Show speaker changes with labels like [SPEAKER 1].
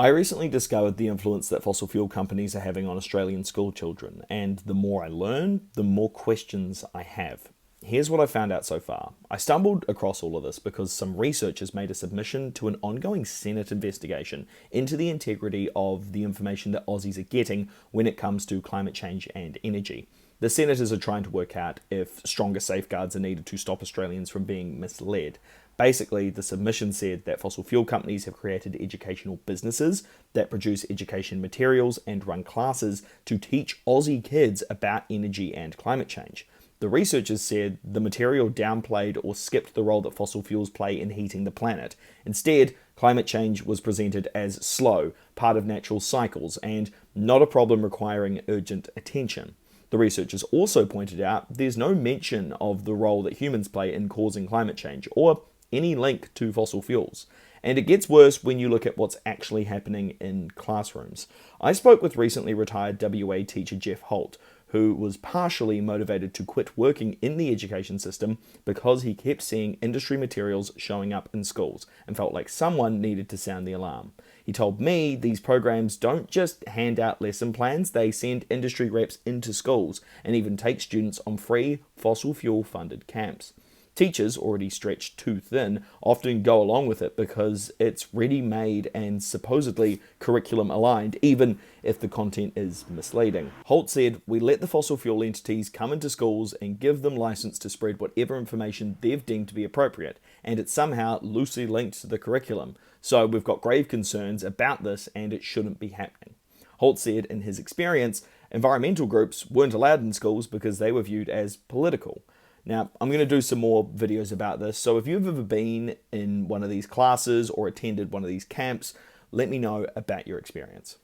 [SPEAKER 1] I recently discovered the influence that fossil fuel companies are having on Australian school children, and the more I learn, the more questions I have. Here's what I found out so far. I stumbled across all of this because some researchers made a submission to an ongoing Senate investigation into the integrity of the information that Aussies are getting when it comes to climate change and energy. The senators are trying to work out if stronger safeguards are needed to stop Australians from being misled. Basically, the submission said that fossil fuel companies have created educational businesses that produce education materials and run classes to teach Aussie kids about energy and climate change. The researchers said the material downplayed or skipped the role that fossil fuels play in heating the planet. Instead, climate change was presented as slow, part of natural cycles, and not a problem requiring urgent attention. The researchers also pointed out there's no mention of the role that humans play in causing climate change, or any link to fossil fuels. And it gets worse when you look at what's actually happening in classrooms. I spoke with recently retired WA teacher Jeff Holt, who was partially motivated to quit working in the education system because he kept seeing industry materials showing up in schools and felt like someone needed to sound the alarm. He told me these programs don't just hand out lesson plans, they send industry reps into schools and even take students on free fossil fuel funded camps. Teachers, already stretched too thin, often go along with it because it's ready-made and supposedly curriculum aligned, even if the content is misleading. Holt said, "We let the fossil fuel entities come into schools and give them license to spread whatever information they've deemed to be appropriate, and it's somehow loosely linked to the curriculum. So we've got grave concerns about this and it shouldn't be happening." Holt said in his experience, environmental groups weren't allowed in schools because they were viewed as political. Now, I'm going to do some more videos about this, so if you've ever been in one of these classes or attended one of these camps, let me know about your experience.